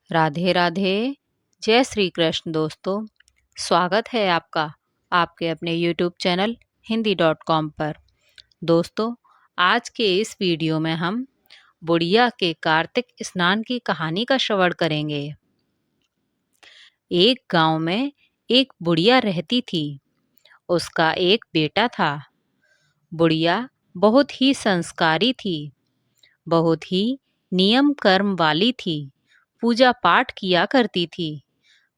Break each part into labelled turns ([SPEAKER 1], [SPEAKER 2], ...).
[SPEAKER 1] राधे राधे। जय श्री कृष्ण दोस्तों। स्वागत है आपका आपके अपने YouTube चैनल हिंदी.com पर। दोस्तों, आज के इस वीडियो में हम बुढ़िया के कार्तिक स्नान की कहानी का श्रवण करेंगे। एक गांव में एक बुढ़िया रहती थी। उसका एक बेटा था। बुढ़िया बहुत ही संस्कारी थी, बहुत ही नियम कर्म वाली थी। पूजा पाठ किया करती थी।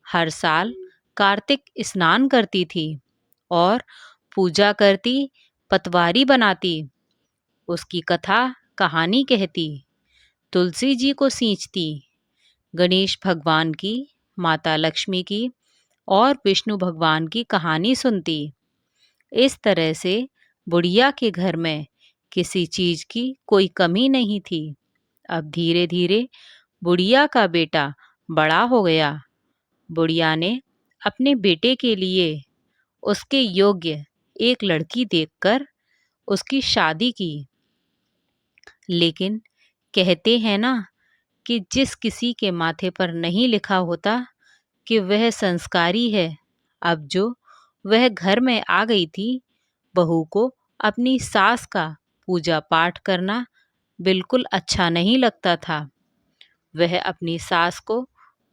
[SPEAKER 1] हर साल कार्तिक स्नान करती थी और पूजा करती, पतवारी बनाती, उसकी कथा कहानी कहती, तुलसी जी को सींचती, गणेश भगवान की, माता लक्ष्मी की और विष्णु भगवान की कहानी सुनती। इस तरह से बुढ़िया के घर में किसी चीज की कोई कमी नहीं थी। अब धीरे धीरे बुढ़िया का बेटा बड़ा हो गया। बुढ़िया ने अपने बेटे के लिए उसके योग्य एक लड़की देखकर उसकी शादी की। लेकिन कहते हैं ना कि जिस किसी के माथे पर नहीं लिखा होता कि वह संस्कारी है। अब जो वह घर में आ गई थी, बहू को अपनी सास का पूजा पाठ करना बिल्कुल अच्छा नहीं लगता था। वह अपनी सास को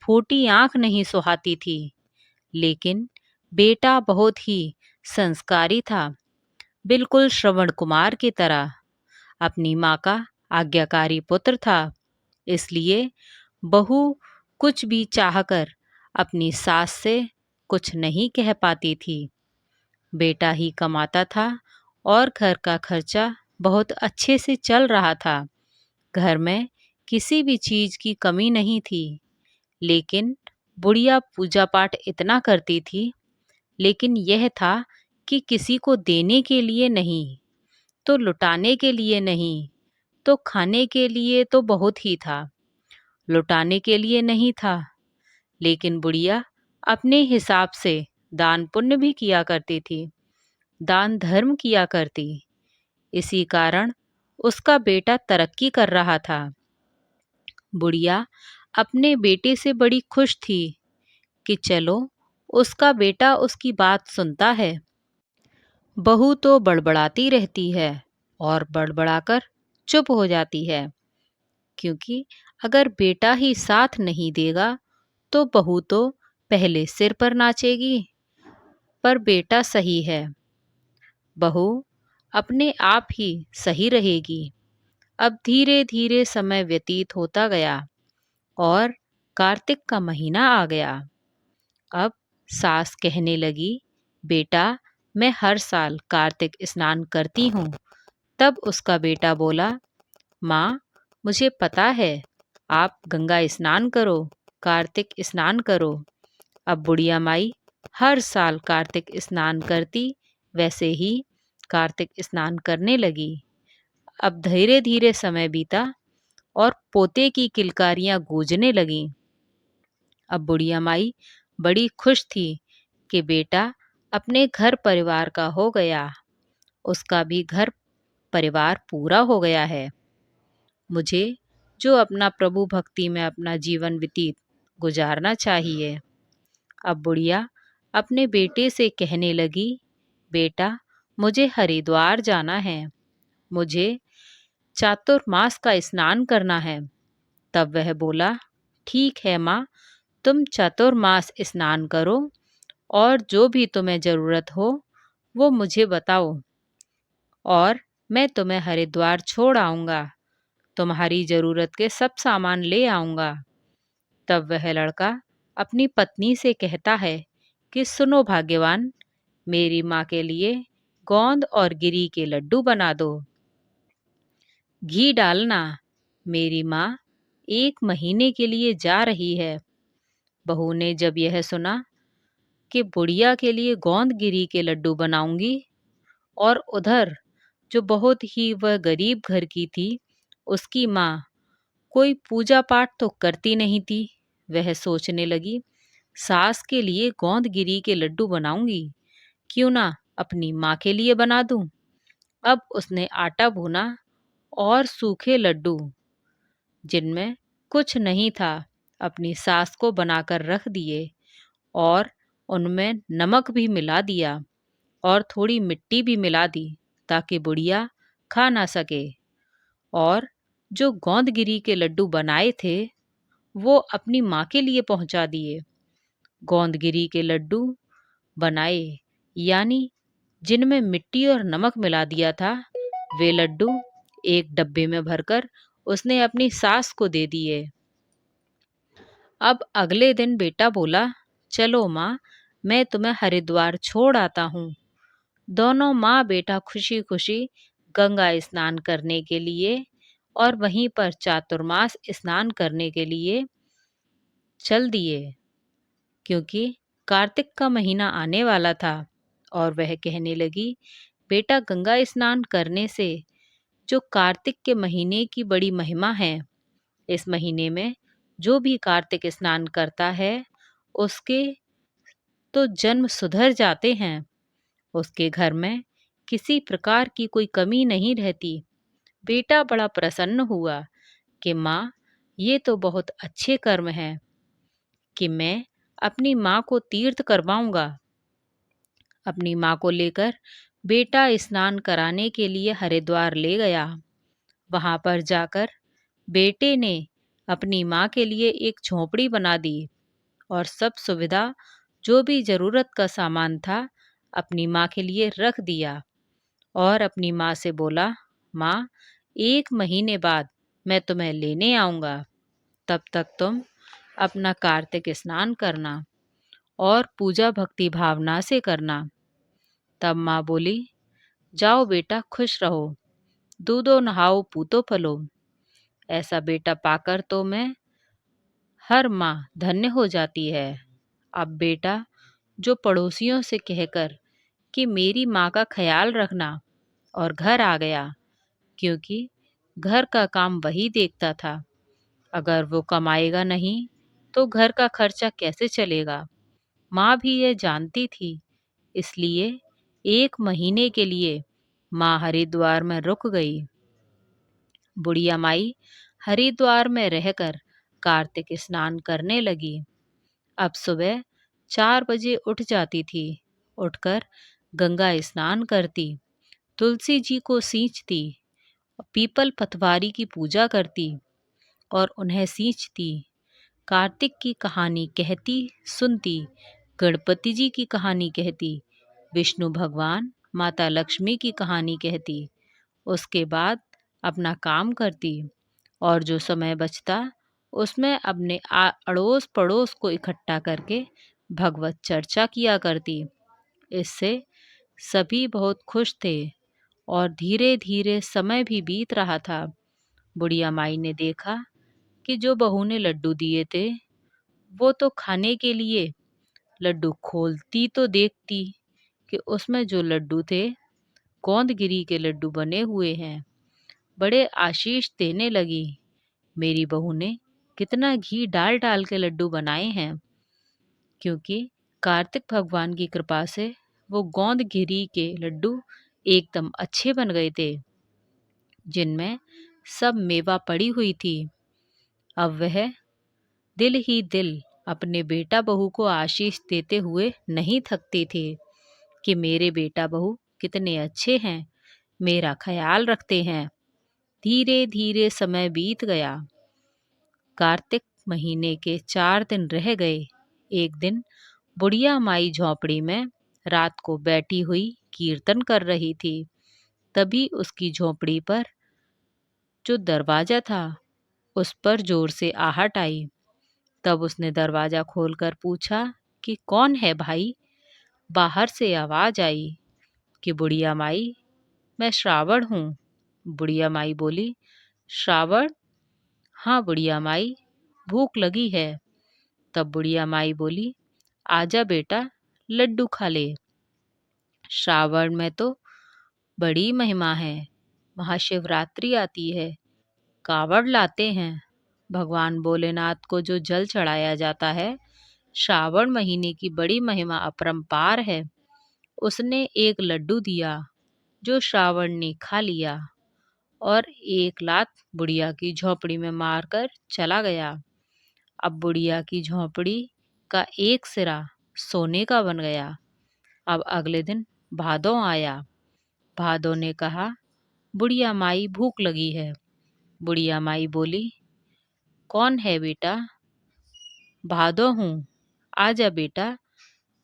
[SPEAKER 1] फूटी आंख नहीं सुहाती थी। लेकिन बेटा बहुत ही संस्कारी था, बिल्कुल श्रवण कुमार की तरह। अपनी माँ का आज्ञाकारी पुत्र था। इसलिए बहू कुछ भी चाहकर अपनी सास से कुछ नहीं कह पाती थी। बेटा ही कमाता था और घर का खर्चा बहुत अच्छे से चल रहा था। घर में किसी भी चीज की कमी नहीं थी। लेकिन बुढ़िया पूजा पाठ इतना करती थी, लेकिन यह था कि किसी को देने के लिए नहीं, तो लुटाने के लिए नहीं, तो खाने के लिए तो बहुत ही था, लुटाने के लिए नहीं था। लेकिन बुढ़िया अपने हिसाब से दान पुण्य भी किया करती थी, दान धर्म किया करती। इसी कारण उसका बेटा तरक्की कर रहा था। बुढ़िया अपने बेटे से बड़ी खुश थी कि चलो, उसका बेटा उसकी बात सुनता है। बहू तो बड़बड़ाती रहती है और बड़बड़ाकर चुप हो जाती है, क्योंकि अगर बेटा ही साथ नहीं देगा तो बहू तो पहले सिर पर नाचेगी। पर बेटा सही है, बहू अपने आप ही सही रहेगी। अब धीरे धीरे समय व्यतीत होता गया और कार्तिक का महीना आ गया। अब सास कहने लगी, बेटा, मैं हर साल कार्तिक स्नान करती हूँ। तब उसका बेटा बोला, माँ, मुझे पता है, आप गंगा स्नान करो, कार्तिक स्नान करो। अब बुढ़िया माई हर साल कार्तिक स्नान करती, वैसे ही कार्तिक स्नान करने लगी। अब धीरे धीरे समय बीता और पोते की किलकारियां गूंजने लगीं। अब बुढ़िया माई बड़ी खुश थी कि बेटा अपने घर परिवार का हो गया, उसका भी घर परिवार पूरा हो गया है। मुझे जो अपना प्रभु भक्ति में अपना जीवन व्यतीत गुजारना चाहिए। अब बुढ़िया अपने बेटे से कहने लगी, बेटा, मुझे हरिद्वार जाना है, मुझे चातुर्मास का स्नान करना है। तब वह बोला, ठीक है माँ, तुम चातुर्मास स्नान करो और जो भी तुम्हें जरूरत हो वो मुझे बताओ और मैं तुम्हें हरिद्वार छोड़ आऊँगा, तुम्हारी ज़रूरत के सब सामान ले आऊँगा। तब वह लड़का अपनी पत्नी से कहता है कि सुनो भाग्यवान, मेरी माँ के लिए गोंद और गिरी के लड्डू बना दो, घी डालना, मेरी माँ 1 महीने के लिए जा रही है। बहू ने जब यह सुना कि बुढ़िया के लिए गोंद गिरी के लड्डू बनाऊंगी और उधर जो बहुत ही वह गरीब घर की थी, उसकी माँ कोई पूजा पाठ तो करती नहीं थी, वह सोचने लगी, सास के लिए गोंद गिरी के लड्डू बनाऊंगी, क्यों ना अपनी माँ के लिए बना दूं। अब उसने आटा भूना और सूखे लड्डू, जिनमें कुछ नहीं था, अपनी सास को बनाकर रख दिए और उनमें नमक भी मिला दिया और थोड़ी मिट्टी भी मिला दी ताकि बुढ़िया खा ना सके। और जो गोंदगिरी के लड्डू बनाए थे वो अपनी माँ के लिए पहुंचा दिए। गोंदगिरी के लड्डू बनाए यानी जिनमें मिट्टी और नमक मिला दिया था, वे लड्डू एक डब्बे में भरकर उसने अपनी सास को दे दिए। अब अगले दिन बेटा बोला, चलो माँ, मैं तुम्हें हरिद्वार छोड़ आता हूँ। दोनों माँ बेटा खुशी खुशी गंगा स्नान करने के लिए और वहीं पर चातुर्मास स्नान करने के लिए चल दिए, क्योंकि कार्तिक का महीना आने वाला था। और वह कहने लगी, बेटा गंगा स्नान करने से जो कार्तिक के महीने की बड़ी महिमा है, इस महीने में जो भी कार्तिक स्नान करता है उसके तो जन्म सुधर जाते हैं, उसके घर में किसी प्रकार की कोई कमी नहीं रहती। बेटा बड़ा प्रसन्न हुआ कि माँ, ये तो बहुत अच्छे कर्म हैं कि मैं अपनी माँ को तीर्थ करवाऊंगा। अपनी माँ को लेकर बेटा स्नान कराने के लिए हरिद्वार ले गया। वहां पर जाकर बेटे ने अपनी माँ के लिए एक झोपड़ी बना दी और सब सुविधा जो भी जरूरत का सामान था अपनी माँ के लिए रख दिया और अपनी माँ से बोला, माँ, 1 महीने बाद मैं तुम्हें लेने आऊँगा, तब तक तुम अपना कार्तिक स्नान करना और पूजा भक्ति भावना से करना। तब माँ बोली, जाओ बेटा, खुश रहो, दूधो नहाओ पूतो फलो। ऐसा बेटा पाकर तो मैं हर माँ धन्य हो जाती है। अब बेटा जो पड़ोसियों से कहकर कि मेरी माँ का ख्याल रखना और घर आ गया, क्योंकि घर का काम वही देखता था। अगर वो कमाएगा नहीं तो घर का खर्चा कैसे चलेगा। माँ भी ये जानती थी, इसलिए 1 महीने के लिए माँ हरिद्वार में रुक गई। बुढ़िया माई हरिद्वार में रहकर कार्तिक स्नान करने लगी। अब सुबह 4 बजे उठ जाती थी। उठकर गंगा स्नान करती, तुलसी जी को सींचती, पीपल पतवारी की पूजा करती और उन्हें सींचती, कार्तिक की कहानी कहती सुनती, गणपति जी की कहानी कहती, विष्णु भगवान माता लक्ष्मी की कहानी कहती। उसके बाद अपना काम करती और जो समय बचता उसमें अपने अड़ोस पड़ोस को इकट्ठा करके भगवत चर्चा किया करती। इससे सभी बहुत खुश थे और धीरे धीरे समय भी बीत रहा था। बुढ़िया माई ने देखा कि जो बहू ने लड्डू दिए थे वो तो खाने के लिए लड्डू खोलती तो देखती कि उसमें जो लड्डू थे गोंदगिरी के लड्डू बने हुए हैं। बड़े आशीष देने लगी, मेरी बहू ने कितना घी डाल डाल के लड्डू बनाए हैं, क्योंकि कार्तिक भगवान की कृपा से वो गोंदगिरी के लड्डू एकदम अच्छे बन गए थे, जिनमें सब मेवा पड़ी हुई थी। अब वह दिल ही दिल अपने बेटा बहू को आशीष देते हुए नहीं थकती थी कि मेरे बेटा बहू कितने अच्छे हैं, मेरा ख्याल रखते हैं। धीरे धीरे समय बीत गया। कार्तिक महीने के 4 दिन रह गए। एक दिन बुढ़िया माई झोंपड़ी में रात को बैठी हुई कीर्तन कर रही थी। तभी उसकी झोंपड़ी पर जो दरवाजा था उस पर जोर से आहट आई। तब उसने दरवाजा खोलकर पूछा कि कौन है भाई। बाहर से आवाज आई कि बुढ़िया माई, मैं श्रावण हूँ। बुढ़िया माई बोली, श्रावण? हाँ बुढ़िया माई, भूख लगी है। तब बुढ़िया माई बोली, आजा बेटा, लड्डू खा ले। श्रावण में तो बड़ी महिमा है, महाशिवरात्रि आती है, कावड़ लाते हैं, भगवान भोलेनाथ को जो जल चढ़ाया जाता है, श्रावण महीने की बड़ी महिमा अपरंपार है। उसने एक लड्डू दिया जो श्रावण ने खा लिया और एक लात बुढ़िया की झोपड़ी में मारकर चला गया। अब बुढ़िया की झोंपड़ी का एक सिरा सोने का बन गया। अब अगले दिन भादों आया। भादों ने कहा, बुढ़िया माई भूख लगी है। बुढ़िया माई बोली, कौन है बेटा? भादों हूँ, आजा बेटा।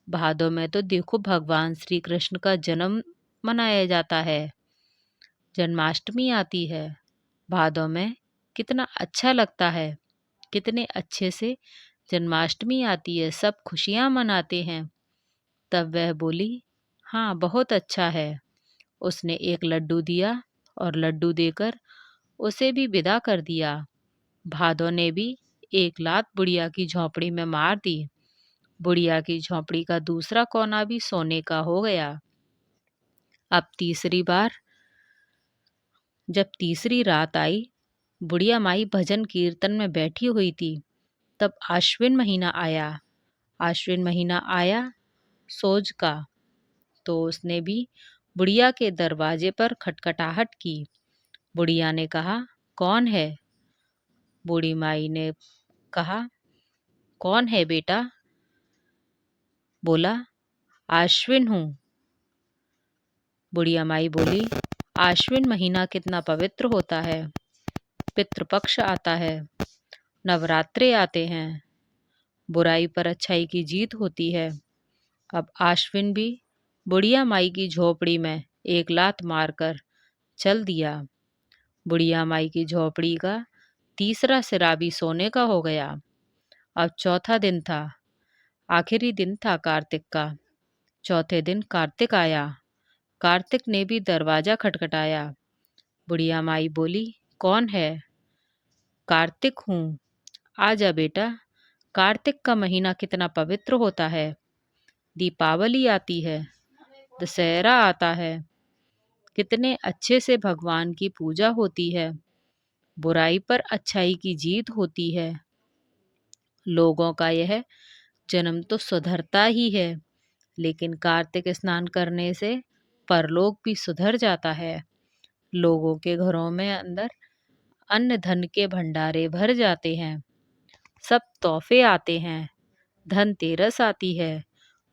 [SPEAKER 1] भादों में तो देखो भगवान श्री कृष्ण का जन्म मनाया जाता है, जन्माष्टमी आती है। भादों में कितना अच्छा लगता है, कितने अच्छे से जन्माष्टमी आती है, सब खुशियाँ मनाते हैं। तब वह बोली, हाँ बहुत अच्छा है। उसने एक लड्डू दिया और लड्डू देकर उसे भी विदा कर दिया। भादों ने भी एक लात बुढ़िया की झोंपड़ी में मार दी। बुढ़िया की झोंपड़ी का दूसरा कोना भी सोने का हो गया। अब तीसरी बार जब तीसरी रात आई, बुढ़िया माई भजन कीर्तन में बैठी हुई थी। तब आश्विन महीना आया। आश्विन महीना आया सोज का, तो उसने भी बुढ़िया के दरवाजे पर खटखटाहट की। बुढ़िया ने कहा, कौन है? बूढ़ी माई ने कहा, कौन है बेटा? बोला, आश्विन हूँ। बुढ़िया माई बोली, आश्विन महीना कितना पवित्र होता है। पितृपक्ष आता है, नवरात्रे आते हैं, बुराई पर अच्छाई की जीत होती है। अब आश्विन भी बुढ़िया माई की झोपड़ी में एक लात मारकर चल दिया। बुढ़िया माई की झोपड़ी का तीसरा सिरा भी सोने का हो गया। अब चौथा दिन था, आखिरी दिन था कार्तिक का। चौथे दिन कार्तिक आया। कार्तिक ने भी दरवाजा खटखटाया। बुढ़िया माई बोली, कौन है? कार्तिक हूँ, आजा बेटा। कार्तिक का महीना कितना पवित्र होता है। दीपावली आती है, दशहरा आता है, कितने अच्छे से भगवान की पूजा होती है, बुराई पर अच्छाई की जीत होती है। लोगों का यह जन्म तो सुधरता ही है, लेकिन कार्तिक स्नान करने से परलोक भी सुधर जाता है। लोगों के घरों में अंदर अन्न धन के भंडारे भर जाते हैं, सब तोहफे आते हैं, धनतेरस आती है,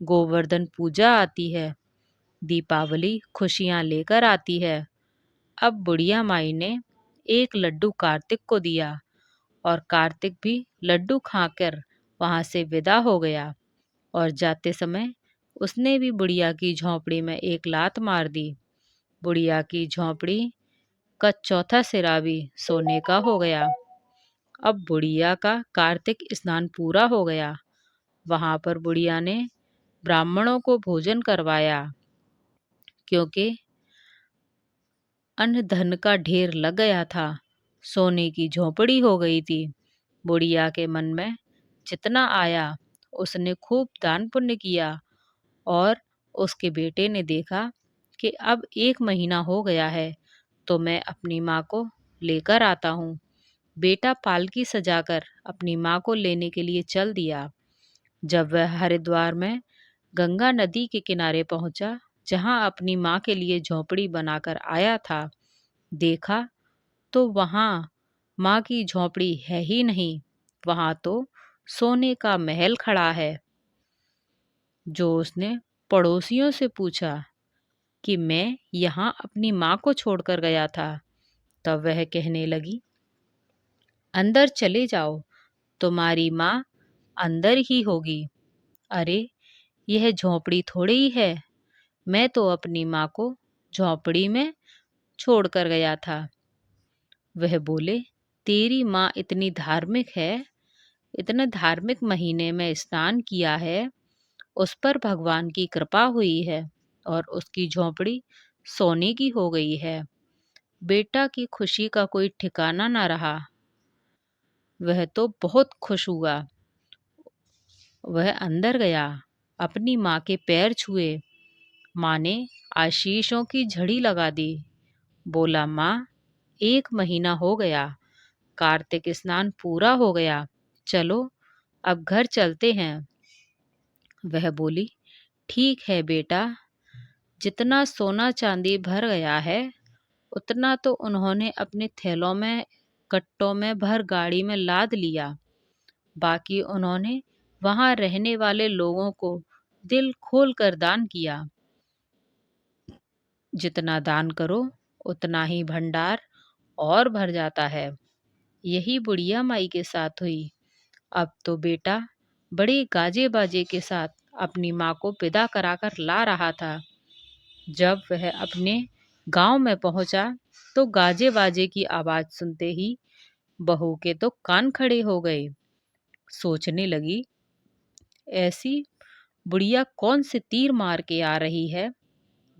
[SPEAKER 1] गोवर्धन पूजा आती है, दीपावली खुशियाँ लेकर आती है। अब बुढ़िया माई ने एक लड्डू कार्तिक को दिया और कार्तिक भी लड्डू खाकर वहाँ से विदा हो गया और जाते समय उसने भी बुढ़िया की झोंपड़ी में एक लात मार दी। बुढ़िया की झोंपड़ी का चौथा सिरा भी सोने का हो गया। अब बुढ़िया का कार्तिक स्नान पूरा हो गया। वहाँ पर बुढ़िया ने ब्राह्मणों को भोजन करवाया, क्योंकि अन्न धन का ढेर लग गया था, सोने की झोंपड़ी हो गई थी। बुढ़िया के मन में जितना आया उसने खूब दान पुण्य किया और उसके बेटे ने देखा कि अब एक महीना हो गया है, तो मैं अपनी माँ को लेकर आता हूँ। बेटा पालकी सजाकर अपनी माँ को लेने के लिए चल दिया। जब वह हरिद्वार में गंगा नदी के किनारे पहुंचा, जहां अपनी माँ के लिए झोंपड़ी बनाकर आया था, देखा तो वहां माँ की झोंपड़ी है ही नहीं, वहां तो सोने का महल खड़ा है। जो उसने पड़ोसियों से पूछा कि मैं यहाँ अपनी माँ को छोड़कर गया था, तब वह कहने लगी, अंदर चले जाओ, तुम्हारी माँ अंदर ही होगी। अरे यह झोंपड़ी थोड़ी ही है, मैं तो अपनी माँ को झोंपड़ी में छोड़कर गया था। वह बोले, तेरी माँ इतनी धार्मिक है, इतने धार्मिक महीने में स्नान किया है, उस पर भगवान की कृपा हुई है और उसकी झोंपड़ी सोने की हो गई है। बेटा की खुशी का कोई ठिकाना ना रहा। वह तो बहुत खुश हुआ। वह अंदर गया, अपनी माँ के पैर छुए। माँ ने आशीषों की झड़ी लगा दी। बोला, माँ एक महीना हो गया, कार्तिक स्नान पूरा हो गया, चलो अब घर चलते हैं। वह बोली, ठीक है बेटा। जितना सोना चांदी भर गया है, उतना तो उन्होंने अपने थैलों में, कट्टों में भर गाड़ी में लाद लिया। बाकी उन्होंने वहां रहने वाले लोगों को दिल खोल कर दान किया। जितना दान करो उतना ही भंडार और भर जाता है। यही बुढ़िया माई के साथ हुई। अब तो बेटा बड़े गाजे बाजे के साथ अपनी माँ को विदा कराकर ला रहा था। जब वह अपने गांव में पहुंचा तो गाजे बाजे की आवाज सुनते ही बहू के तो कान खड़े हो गए। सोचने लगी, ऐसी बुढ़िया कौन से तीर मार के आ रही है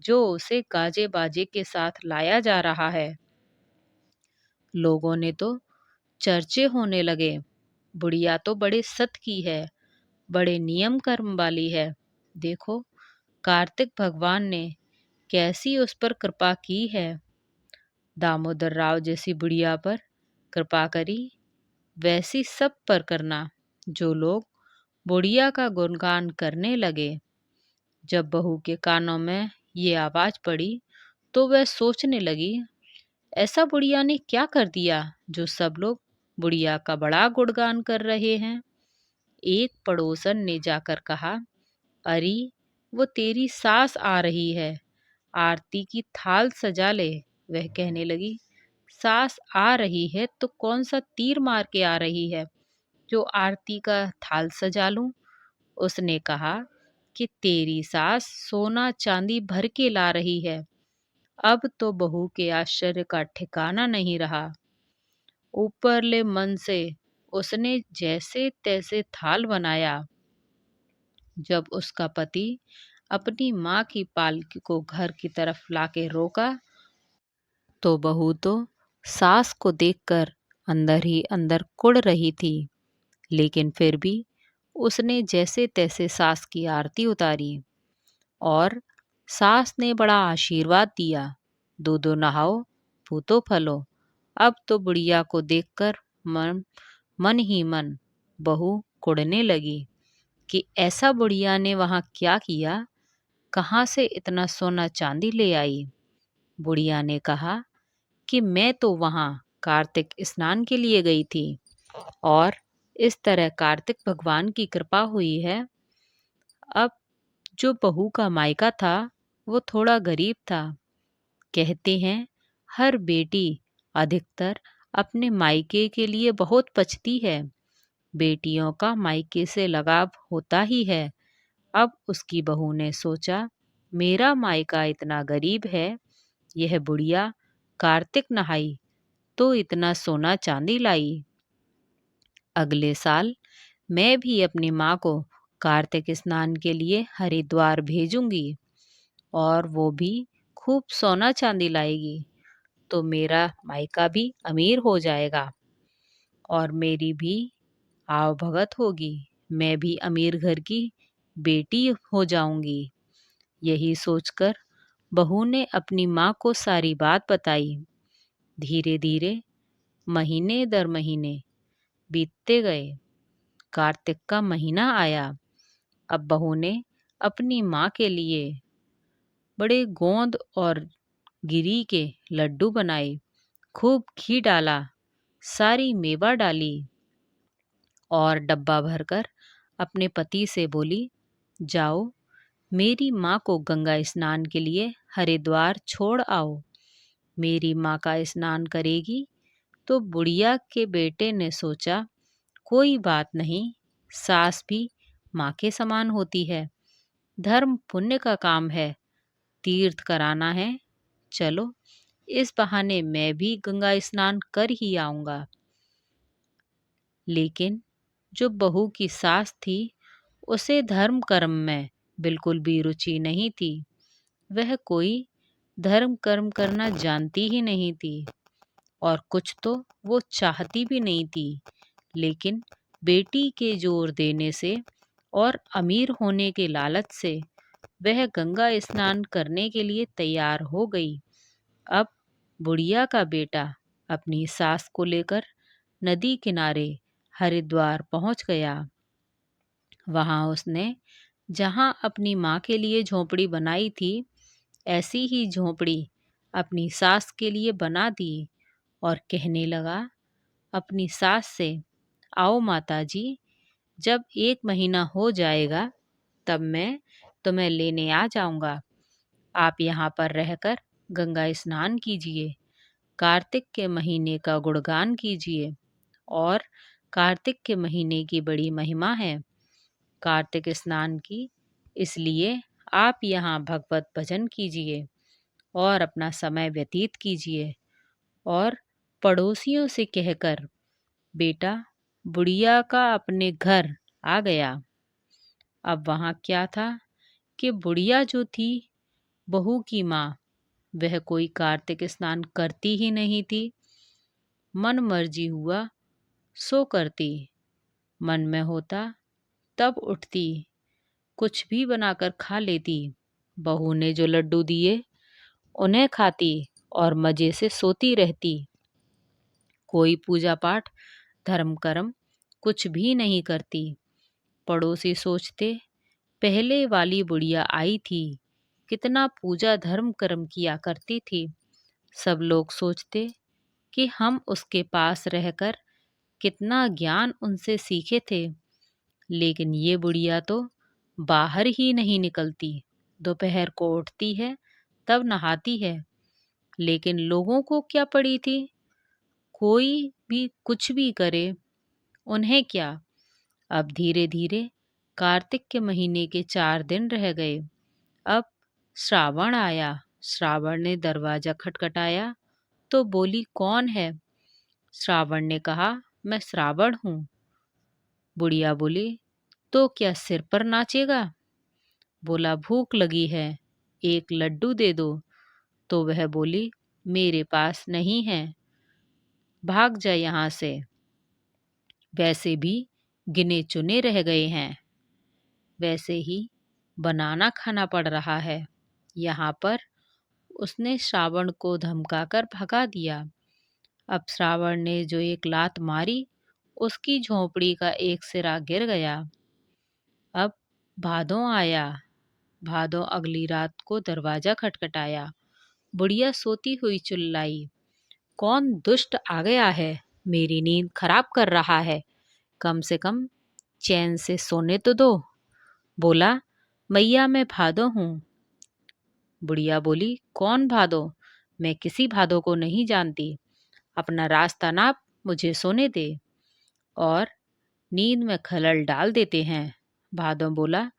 [SPEAKER 1] जो उसे गाजे बाजे के साथ लाया जा रहा है। लोगों ने तो चर्चे होने लगे, बुढ़िया तो बड़े सत की है, बड़े नियम कर्म वाली है। देखो कार्तिक भगवान ने कैसी उस पर कृपा की है। दामोदर राव जैसी बुढ़िया पर कृपा करी, वैसी सब पर करना। जो लोग बुढ़िया का गुणगान करने लगे। जब बहू के कानों में ये आवाज पड़ी तो वह सोचने लगी, ऐसा बुढ़िया ने क्या कर दिया जो सब लोग बुढ़िया का बड़ा गुणगान कर रहे हैं। एक पड़ोसन ने जाकर कहा, अरे वो तेरी सास आ रही है, आरती की थाल सजा ले। वह कहने लगी, सास आ रही है तो कौन सा तीर मार के आ रही है जो आरती का थाल सजा लूं। उसने कहा कि तेरी सास सोना चांदी भर के ला रही है। अब तो बहू के आश्चर्य का ठिकाना नहीं रहा। ऊपरले मन से उसने जैसे तैसे थाल बनाया। जब उसका पति अपनी माँ की पालकी को घर की तरफ लाके रोका तो बहू तो सास को देखकर अंदर ही अंदर कुढ़ रही थी। लेकिन फिर भी उसने जैसे तैसे सास की आरती उतारी और सास ने बड़ा आशीर्वाद दिया, दो दो नहाओ पूतो फलो। अब तो बुढ़िया को देखकर मन मन ही मन बहू कुढ़ने लगी कि ऐसा बुढ़िया ने वहां क्या किया, कहाँ से इतना सोना चांदी ले आई। बुढ़िया ने कहा कि मैं तो वहां कार्तिक स्नान के लिए गई थी और इस तरह कार्तिक भगवान की कृपा हुई है। अब जो बहू का मायका था वो थोड़ा गरीब था। कहते हैं हर बेटी अधिकतर अपने मायके के लिए बहुत पछती है। बेटियों का मायके से लगाव होता ही है। अब उसकी बहू ने सोचा, मेरा मायका इतना गरीब है, यह बुढ़िया कार्तिक नहाई तो इतना सोना चांदी लाई। अगले साल मैं भी अपनी माँ को कार्तिक स्नान के लिए हरिद्वार भेजूंगी और वो भी खूब सोना चांदी लाएगी, तो मेरा मायका भी अमीर हो जाएगा और मेरी भी आवभगत होगी। मैं भी अमीर घर की बेटी हो जाऊंगी। यही सोचकर बहू ने अपनी माँ को सारी बात बताई। धीरे धीरे महीने दर महीने बीतते गए। कार्तिक का महीना आया। अब बहू ने अपनी माँ के लिए बड़े गोंद और गिरी के लड्डू बनाए, खूब घी डाला, सारी मेवा डाली और डब्बा भरकर अपने पति से बोली, जाओ मेरी माँ को गंगा स्नान के लिए हरिद्वार छोड़ आओ। मेरी माँ का स्नान करेगी। तो बुढ़िया के बेटे ने सोचा, कोई बात नहीं, सास भी माँ के समान होती है, धर्म पुण्य का काम है, तीर्थ कराना है, चलो इस बहाने मैं भी गंगा स्नान कर ही आऊंगा। लेकिन जो बहू की सास थी उसे धर्म कर्म में बिल्कुल भी रुचि नहीं थी। वह कोई धर्म कर्म करना जानती ही नहीं थी और कुछ तो वो चाहती भी नहीं थी। लेकिन बेटी के जोर देने से और अमीर होने के लालच से वह गंगा स्नान करने के लिए तैयार हो गई। अब बुढ़िया का बेटा अपनी सास को लेकर नदी किनारे हरिद्वार पहुंच गया। वहां उसने जहां अपनी माँ के लिए झोपड़ी बनाई थी, ऐसी ही झोपड़ी अपनी सास के लिए बना दी और कहने लगा अपनी सास से, आओ माता जी, जब 1 महीना हो जाएगा तब मैं तुम्हें लेने आ जाऊंगा। आप यहाँ पर रहकर गंगा स्नान कीजिए, कार्तिक के महीने का गुणगान कीजिए। और कार्तिक के महीने की बड़ी महिमा है कार्तिक स्नान की, इसलिए आप यहाँ भगवत भजन कीजिए और अपना समय व्यतीत कीजिए। और पड़ोसियों से कहकर बेटा बुढ़िया का अपने घर आ गया। अब वहाँ क्या था कि बुढ़िया जो थी, बहू की माँ, वह कोई कार्तिक स्नान करती ही नहीं थी। मन मर्जी हुआ सो करती, मन में होता तब उठती, कुछ भी बनाकर खा लेती। बहू ने जो लड्डू दिए उन्हें खाती और मजे से सोती रहती। कोई पूजा पाठ धर्म कर्म कुछ भी नहीं करती। पड़ोसी सोचते पहले वाली बुढ़िया आई थी, कितना पूजा धर्म कर्म किया करती थी। सब लोग सोचते कि हम उसके पास रहकर कितना ज्ञान उनसे सीखे थे। लेकिन ये बुढ़िया तो बाहर ही नहीं निकलती, दोपहर को उठती है तब नहाती है। लेकिन लोगों को क्या पड़ी थी, कोई भी कुछ भी करे, उन्हें क्या। अब धीरे धीरे कार्तिक के महीने के 4 दिन रह गए। अब श्रावण आया। श्रावण ने दरवाजा खटखटाया तो बोली कौन है। श्रावण ने कहा मैं श्रावण हूँ। बुढ़िया बोली तो क्या सिर पर नाचेगा। बोला भूख लगी है, एक लड्डू दे दो। तो वह बोली मेरे पास नहीं है, भाग जा यहाँ से, वैसे भी गिने चुने रह गए हैं, वैसे ही बनाना खाना पड़ रहा है। यहाँ पर उसने श्रावण को धमकाकर भगा दिया। अब श्रावण ने जो एक लात मारी, उसकी झोंपड़ी का एक सिरा गिर गया। अब भादों आया। भादों अगली रात को दरवाजा खटखटाया। बुढ़िया सोती हुई चिल्लाई कौन दुष्ट आ गया है, मेरी नींद खराब कर रहा है, कम से कम चैन से सोने तो दो। बोला मैया मैं भादो हूँ। बुढ़िया बोली कौन भादो, मैं किसी भादो को नहीं जानती, अपना रास्ता नाप, मुझे सोने दे, और नींद में खलल डाल देते हैं। भादो बोला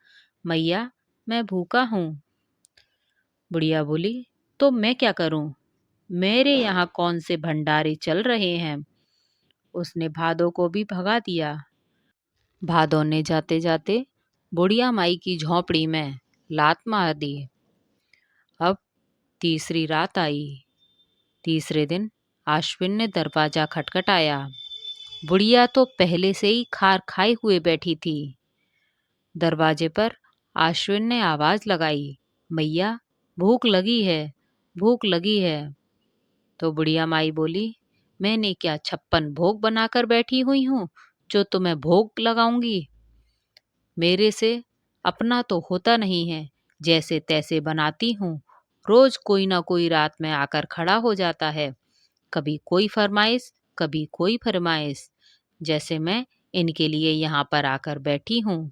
[SPEAKER 1] मैया मैं भूखा हूँ। बुढ़िया बोली तो मैं क्या करूँ, मेरे यहाँ कौन से भंडारे चल रहे हैं। उसने भादो को भी भगा दिया। भादो ने जाते जाते बुढ़िया माई की झोंपड़ी में लात मार दी। अब तीसरी रात आई। तीसरे दिन आश्विन ने दरवाजा खटखटाया। बुढ़िया तो पहले से ही खार खाए हुए बैठी थी। दरवाजे पर आश्विन ने आवाज लगाई मैया भूख लगी है, भूख लगी है। तो बुढ़िया माई बोली मैंने क्या 56 भोग बनाकर बैठी हुई हूँ जो तुम्हें भोग लगाऊंगी। मेरे से अपना तो होता नहीं है, जैसे तैसे बनाती हूँ। रोज कोई ना कोई रात में आकर खड़ा हो जाता है, कभी कोई फरमाइश कभी कोई फरमाइश, जैसे मैं इनके लिए यहाँ पर आकर बैठी हूँ।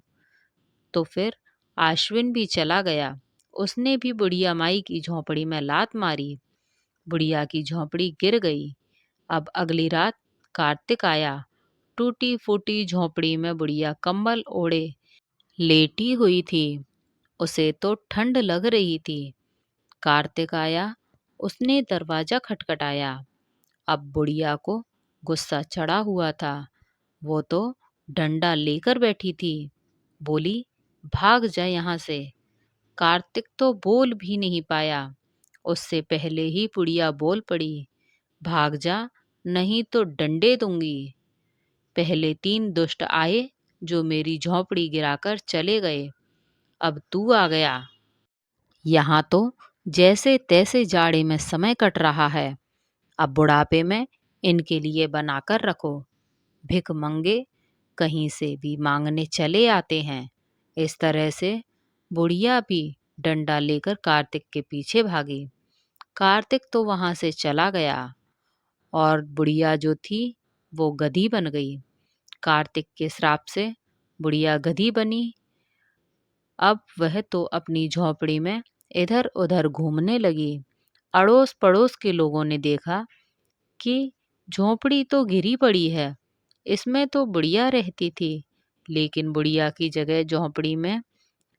[SPEAKER 1] तो फिर आश्विन भी चला गया। उसने भी बुढ़िया माई की झोंपड़ी में लात मारी। बुढ़िया की झोंपड़ी गिर गई। अब अगली रात कार्तिक आया। टूटी फूटी झोंपड़ी में बुढ़िया कंबल ओढ़े लेटी हुई थी। उसे तो ठंड लग रही थी। कार्तिक आया, उसने दरवाजा खटखटाया। अब बुढ़िया को गुस्सा चढ़ा हुआ था। वो तो डंडा लेकर बैठी थी। बोली भाग जा यहाँ से। कार्तिक तो बोल भी नहीं पाया। उससे पहले ही बुढ़िया बोल पड़ी भाग जा, नहीं तो डंडे दूंगी। पहले 3 दुष्ट आए जो मेरी झोंपड़ी गिराकर चले गए, अब तू आ गया। यहाँ तो जैसे तैसे जाड़े में समय कट रहा है, अब बुढ़ापे में इनके लिए बनाकर रखो। भिख मंगे कहीं से भी मांगने चले आते हैं। इस तरह से बुढ़िया भी डंडा लेकर कार्तिक के पीछे भागी। कार्तिक तो वहां से चला गया और बुढ़िया जो थी वो गधी बन गई। कार्तिक के श्राप से बुढ़िया गधी बनी। अब वह तो अपनी झोंपड़ी में इधर उधर घूमने लगी। अड़ोस पड़ोस के लोगों ने देखा कि झोंपड़ी तो गिरी पड़ी है, इसमें तो बुढ़िया रहती थी, लेकिन बुढ़िया की जगह झोंपड़ी में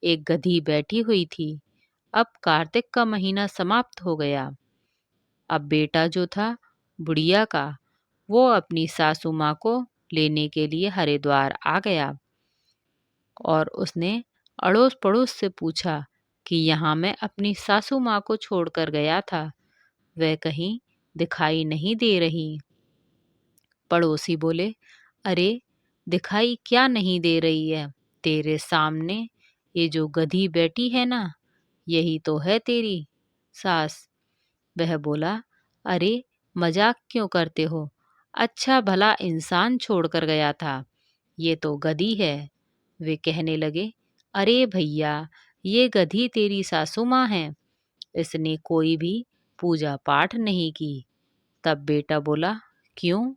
[SPEAKER 1] एक गधी बैठी हुई थी। अब कार्तिक का महीना समाप्त हो गया। अब बेटा जो था बुढ़िया का, वो अपनी सासू माँ को लेने के लिए हरिद्वार आ गया और उसने अड़ोस पड़ोस से पूछा कि यहाँ मैं अपनी सासू माँ को छोड़कर गया था, वह कहीं दिखाई नहीं दे रही। पड़ोसी बोले, अरे दिखाई क्या नहीं दे रही है, तेरे सामने ये जो गधी बैठी है ना, यही तो है तेरी सास। वह बोला, अरे मजाक क्यों करते हो, अच्छा भला इंसान छोड़कर गया था, ये तो गधी है। वे कहने लगे, अरे भैया, ये गधी तेरी सासू माँ है, इसने कोई भी पूजा पाठ नहीं की। तब बेटा बोला, क्यों?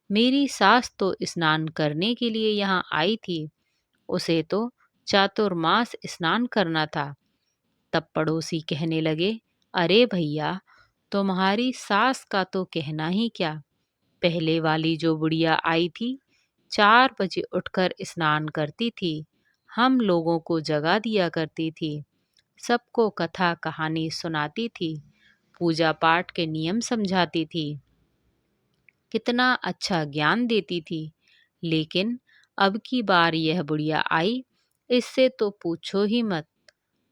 [SPEAKER 1] मेरी सास तो स्नान करने के लिए यहाँ आई थी, उसे तो चातुर्मास स्नान करना था। तब पड़ोसी कहने लगे, अरे भैया, तुम्हारी सास का तो कहना ही क्या, पहले वाली जो बुढ़िया आई थी 4 बजे उठकर स्नान करती थी, हम लोगों को जगा दिया करती थी, सबको कथा कहानी सुनाती थी, पूजा पाठ के नियम समझाती थी, कितना अच्छा ज्ञान देती थी। लेकिन अब की बार यह बुढ़िया आई, इससे तो पूछो ही मत।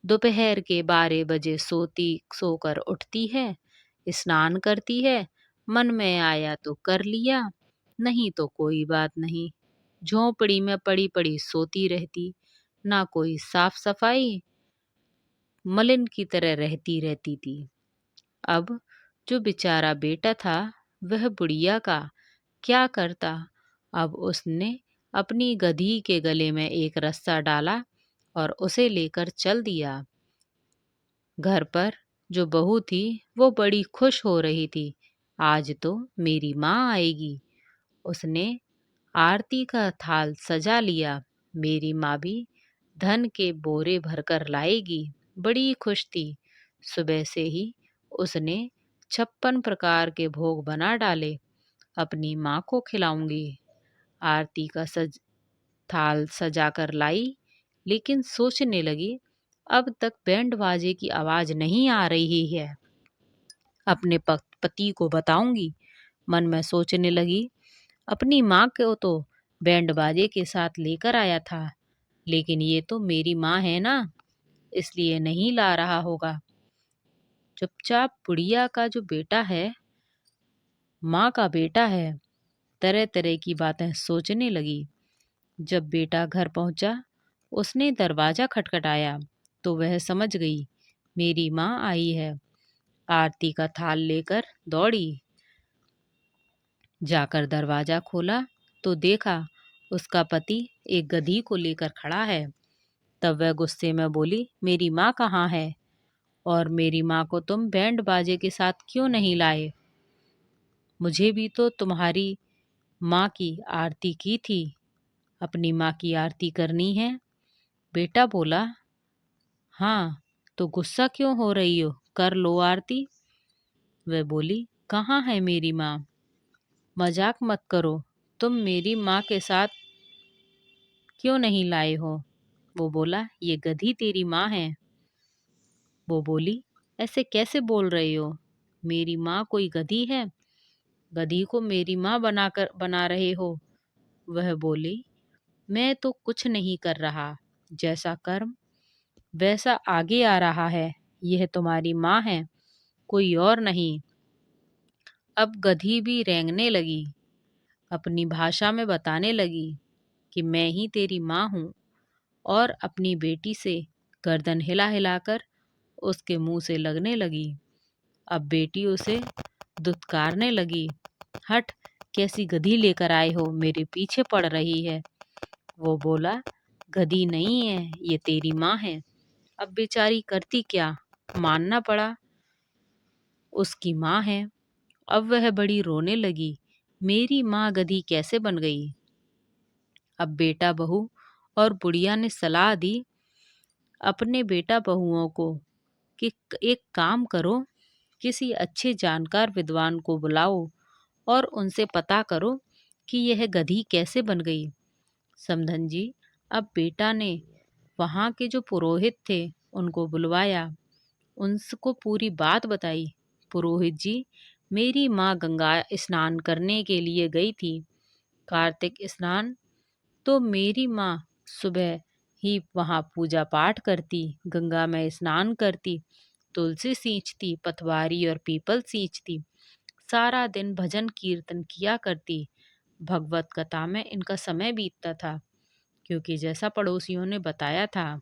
[SPEAKER 1] दोपहर के 12 बजे सोकर उठती है, स्नान करती है, मन में आया तो कर लिया, नहीं तो कोई बात नहीं, झोंपड़ी में पड़ी पड़ी सोती रहती, ना कोई साफ सफाई, मलिन की तरह रहती रहती थी। अब जो बेचारा बेटा था, वह बुढ़िया का क्या करता। अब उसने अपनी गधी के गले में एक रस्सा डाला और उसे लेकर चल दिया। घर पर जो बहू थी वो बड़ी खुश हो रही थी, आज तो मेरी माँ आएगी। उसने आरती का थाल सजा लिया, मेरी माँ भी धन के बोरे भरकर लाएगी, बड़ी खुश थी। सुबह से ही उसने 56 प्रकार के भोग बना डाले, अपनी माँ को खिलाऊंगी। आरती का थाल सजा कर लाई, लेकिन सोचने लगी, अब तक बैंड बाजे की आवाज नहीं आ रही है, अपने पति को बताऊंगी। मन में सोचने लगी, अपनी माँ को तो बैंड बाजे के साथ लेकर आया था, लेकिन ये तो मेरी माँ है ना, इसलिए नहीं ला रहा होगा। चुपचाप बुढ़िया का जो बेटा है, माँ का बेटा है, तरह तरह की बातें सोचने लगी। जब बेटा घर पहुंचा, उसने दरवाजा खटखटाया तो वह समझ गई मेरी माँ आई है। आरती का थाल लेकर दौड़ी, जाकर दरवाजा खोला तो देखा उसका पति एक गधी को लेकर खड़ा है। तब वह गुस्से में बोली, मेरी माँ कहाँ है, और मेरी माँ को तुम बैंड बाजे के साथ क्यों नहीं लाए? मुझे भी तो तुम्हारी माँ की आरती की थी, अपनी माँ की आरती करनी है। बेटा बोला, हाँ, तो गुस्सा क्यों हो रही हो, कर लो आरती। वह बोली, कहाँ है मेरी माँ? मजाक मत करो, तुम मेरी माँ के साथ क्यों नहीं लाए हो? वो बोला, ये गधी तेरी माँ है। वो बोली, ऐसे कैसे बोल रही हो, मेरी माँ कोई गधी है, गधी को मेरी माँ बना रहे हो? वह बोली, मैं तो कुछ नहीं कर रहा, जैसा कर्म वैसा आगे आ रहा है, यह तुम्हारी माँ है, कोई और नहीं। अब गधी भी रेंगने लगी, अपनी भाषा में बताने लगी कि मैं ही तेरी माँ हूँ, और अपनी बेटी से गर्दन हिला हिलाकर उसके मुंह से लगने लगी। अब बेटी उसे दुत्कारने लगी, हट, कैसी गधी लेकर आए हो, मेरे पीछे पड़ रही है। वो बोला, गधी नहीं है, ये तेरी माँ है। अब बेचारी करती क्या, मानना पड़ा, उसकी माँ है। अब वह बड़ी रोने लगी, मेरी माँ गधी कैसे बन गई? अब बेटा बहू और बुढ़िया ने सलाह दी अपने बेटा बहुओं को कि एक काम करो, किसी अच्छे जानकार विद्वान को बुलाओ और उनसे पता करो कि यह गधी कैसे बन गई। समधन जी, अब बेटा ने वहाँ के जो पुरोहित थे उनको बुलवाया, उनको पूरी बात बताई। पुरोहित जी, मेरी माँ गंगा स्नान करने के लिए गई थी। कार्तिक स्नान तो मेरी माँ सुबह ही वहाँ पूजा पाठ करती, गंगा में स्नान करती, तुलसी सींचती, पतवारी और पीपल सींचती, सारा दिन भजन कीर्तन किया करती। भगवत कथा में इनका समय बीतता था, क्योंकि जैसा पड़ोसियों ने बताया था।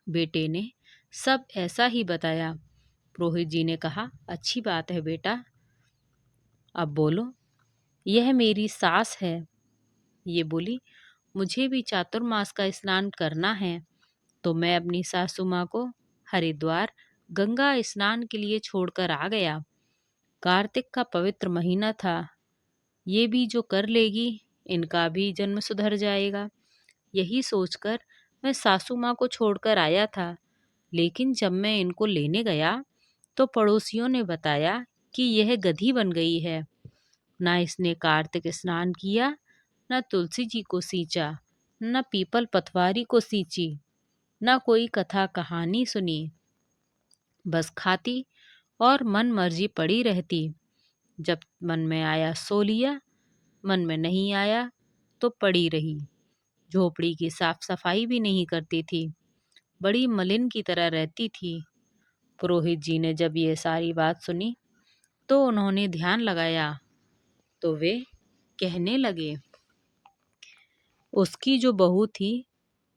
[SPEAKER 1] बेटे ने सब ऐसा ही बताया। पुरोहित जी ने कहा, अच्छी बात है बेटा, अब बोलो। यह मेरी सास है। ये बोली, मुझे भी चातुर्मास का स्नान करना है, तो मैं अपनी सासू माँ को हरिद्वार गंगा स्नान के लिए छोड़कर आ गया। कार्तिक का पवित्र महीना था, ये भी जो कर लेगी इनका भी जन्म सुधर जाएगा। यही सोचकर मैं सासू माँ को छोड़कर आया था, लेकिन जब मैं इनको लेने गया तो पड़ोसियों ने बताया कि यह गधी बन गई है। ना इसने कार्तिक स्नान किया, न तुलसी जी को सींचा, न पीपल पतवारी को सींची, न कोई कथा कहानी सुनी, बस खाती और मन मर्जी पड़ी रहती। जब मन में आया सो लिया, मन में नहीं आया तो पड़ी रही। झोपड़ी की साफ सफाई भी नहीं करती थी, बड़ी मलिन की तरह रहती थी। पुरोहित जी ने जब ये सारी बात सुनी तो उन्होंने ध्यान लगाया, तो वे कहने लगे, उसकी जो बहू थी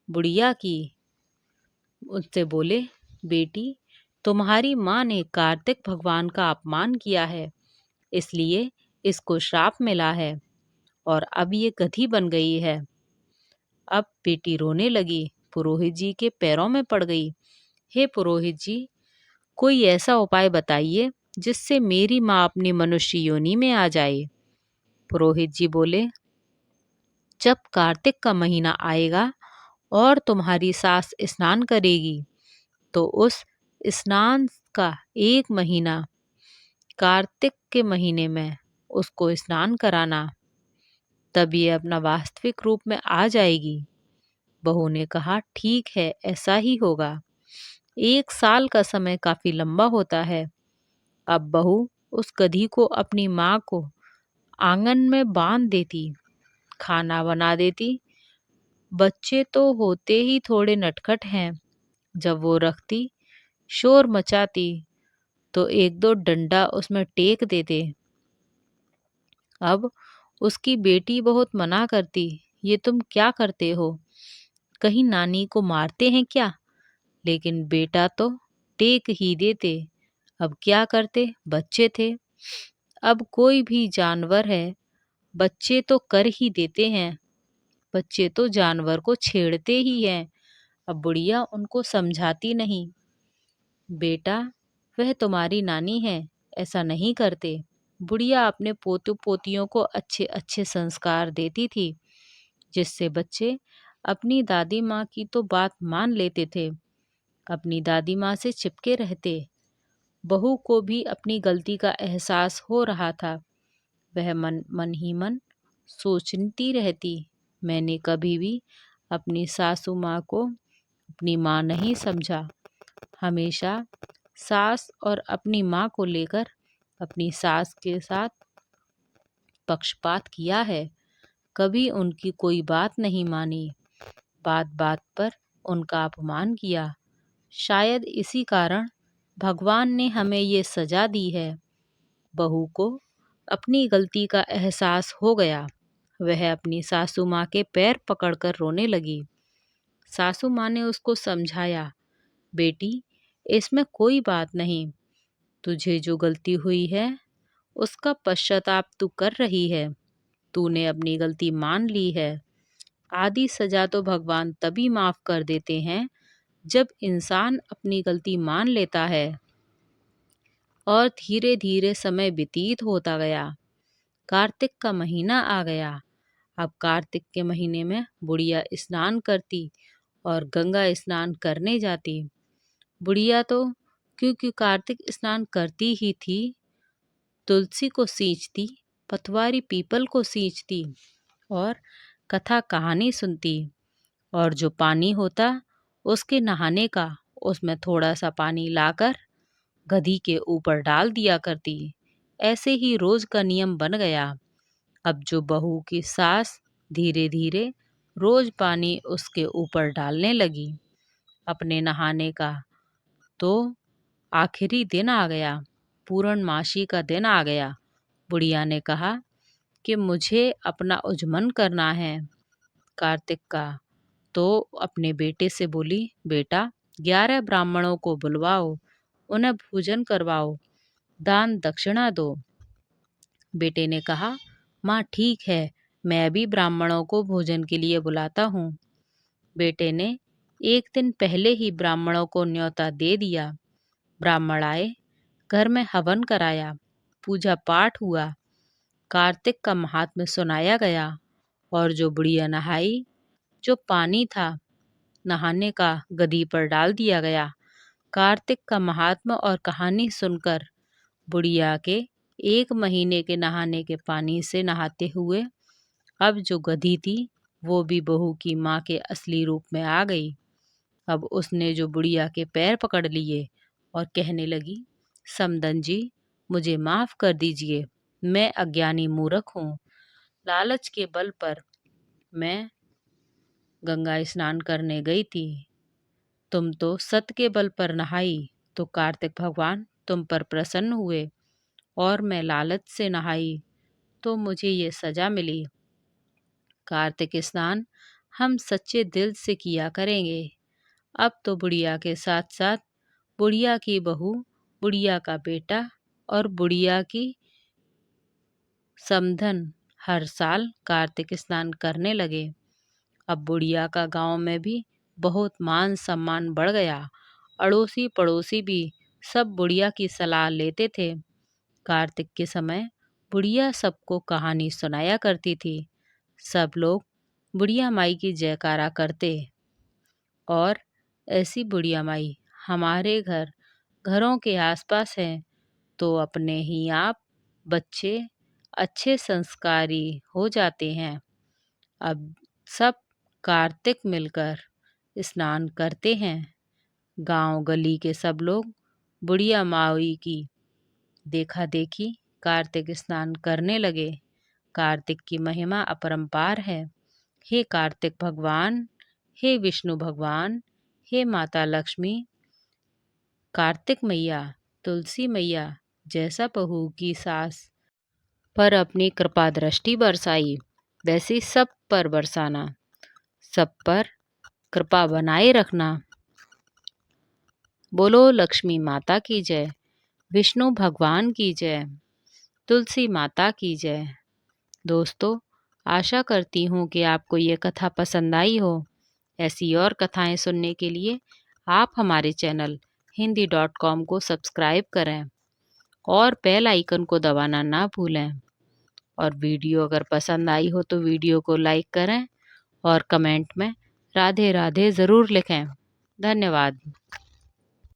[SPEAKER 1] बुढ़िया की, उससे बोले, बेटी, तुम्हारी माँ ने कार्तिक भगवान का अपमान किया है, इसलिए इसको श्राप मिला है और अब ये गधी बन गई है। अब बेटी रोने लगी, पुरोहित जी के पैरों में पड़ गई। हे पुरोहित जी, कोई ऐसा उपाय बताइए जिससे मेरी माँ अपनी मनुष्य योनि में आ जाए। पुरोहित जी बोले, जब कार्तिक का महीना आएगा और तुम्हारी सास स्नान करेगी, तो उस स्नान का 1 महीना कार्तिक के महीने में उसको स्नान कराना, तब ये अपना वास्तविक रूप में आ जाएगी। बहू ने कहा, ठीक है, ऐसा ही होगा। 1 साल का समय काफी लंबा होता है। अब बहू उस गधी को अपनी माँ को आंगन में बांध देती, खाना बना देती। बच्चे तो होते ही थोड़े नटखट हैं, जब वो रखती, शोर मचाती, तो 1-2 डंडा उसमें टेक देते। अब उसकी बेटी बहुत मना करती, ये तुम क्या करते हो, कहीं नानी को मारते हैं क्या? लेकिन बेटा तो टेक ही देते। अब क्या करते, बच्चे थे। अब कोई भी जानवर है, बच्चे तो कर ही देते हैं, बच्चे तो जानवर को छेड़ते ही हैं। अब बुढ़िया उनको समझाती नहीं, बेटा वह तुम्हारी नानी है, ऐसा नहीं करते। बुढ़िया अपने पोतों पोतियों को अच्छे अच्छे संस्कार देती थी, जिससे बच्चे अपनी दादी माँ की तो बात मान लेते थे, अपनी दादी माँ से चिपके रहते। बहू को भी अपनी गलती का एहसास हो रहा था। वह मन मन ही मन सोचती रहती, मैंने कभी भी अपनी सासू माँ को अपनी माँ नहीं समझा, हमेशा सास और अपनी माँ को लेकर अपनी सास के साथ पक्षपात किया है, कभी उनकी कोई बात नहीं मानी, बात बात पर उनका अपमान किया। शायद इसी कारण भगवान ने हमें ये सजा दी है। बहू को अपनी गलती का एहसास हो गया। वह अपनी सासू माँ के पैर पकड़कर रोने लगी। सासू माँ ने उसको समझाया, बेटी इसमें कोई बात नहीं, तुझे जो गलती हुई है उसका पश्चाताप तू कर रही है, तूने अपनी गलती मान ली है। आधी सजा तो भगवान तभी माफ कर देते हैं जब इंसान अपनी गलती मान लेता है। और धीरे धीरे समय व्यतीत होता गया। कार्तिक का महीना आ गया। अब कार्तिक के महीने में बुढ़िया स्नान करती और गंगा स्नान करने जाती। बुढ़िया तो क्योंकि कार्तिक स्नान करती ही थी, तुलसी को सींचती, पतवारी पीपल को सींचती और कथा कहानी सुनती, और जो पानी होता उसके नहाने का, उसमें थोड़ा सा पानी लाकर गधी के ऊपर डाल दिया करती। ऐसे ही रोज का नियम बन गया। अब जो बहू की सास धीरे धीरे रोज पानी उसके ऊपर डालने लगी अपने नहाने का, तो आखिरी दिन आ गया, पूर्णमासी का दिन आ गया। बुढ़िया ने कहा कि मुझे अपना उजमन करना है कार्तिक का। तो अपने बेटे से बोली, बेटा 11 ब्राह्मणों को बुलवाओ, उन्हें भोजन करवाओ, दान दक्षिणा दो। बेटे ने कहा, माँ ठीक है, मैं भी ब्राह्मणों को भोजन के लिए बुलाता हूँ। बेटे ने एक दिन पहले ही ब्राह्मणों को न्योता दे दिया। ब्राह्मण आए, घर में हवन कराया, पूजा पाठ हुआ, कार्तिक का महात्म्य सुनाया गया, और जो बुढ़िया नहाई, जो पानी था नहाने का गदी पर डाल दिया गया। कार्तिक का महात्म्य और कहानी सुनकर बुढ़िया के 1 महीने के नहाने के पानी से नहाते हुए अब जो गधी थी वो भी बहू की माँ के असली रूप में आ गई। अब उसने जो बुढ़िया के पैर पकड़ लिए और कहने लगी, समदन जी मुझे माफ कर दीजिए, मैं अज्ञानी मूर्ख हूँ। लालच के बल पर मैं गंगा स्नान करने गई थी। तुम तो सत के बल पर नहाई तो कार्तिक भगवान तुम पर प्रसन्न हुए, और मैं लालच से नहाई तो मुझे ये सजा मिली। कार्तिक स्नान हम सच्चे दिल से किया करेंगे। अब तो बुढ़िया के साथ साथ बुढ़िया की बहू, बुढ़िया का बेटा और बुढ़िया की समधन हर साल कार्तिक स्नान करने लगे। अब बुढ़िया का गांव में भी बहुत मान सम्मान बढ़ गया। अड़ोसी पड़ोसी भी सब बुढ़िया की सलाह लेते थे। कार्तिक के समय बुढ़िया सबको कहानी सुनाया करती थी। सब लोग बुढ़िया माई की जयकारा करते, और ऐसी बुढ़िया माई हमारे घरों के आसपास हैं तो अपने ही आप बच्चे अच्छे संस्कारी हो जाते हैं। अब सब कार्तिक मिलकर स्नान करते हैं। गांव गली के सब लोग बुढ़िया माई की देखा देखी कार्तिक स्नान करने लगे। कार्तिक की महिमा अपरंपार है। हे कार्तिक भगवान, हे विष्णु भगवान, हे माता लक्ष्मी, कार्तिक मैया, तुलसी मैया जैसा बहू की सास पर अपनी कृपा दृष्टि बरसाई, वैसी सब पर बरसाना, सब पर कृपा बनाए रखना। बोलो लक्ष्मी माता की जय, विष्णु भगवान की जय, तुलसी माता की जय। दोस्तों, आशा करती हूँ कि आपको ये कथा पसंद आई हो। ऐसी और कथाएं सुनने के लिए आप हमारे चैनल hindi.com को सब्सक्राइब करें और बेल आइकन को दबाना ना भूलें। और वीडियो अगर पसंद आई हो तो वीडियो को लाइक करें और कमेंट में राधे राधे ज़रूर लिखें। धन्यवाद।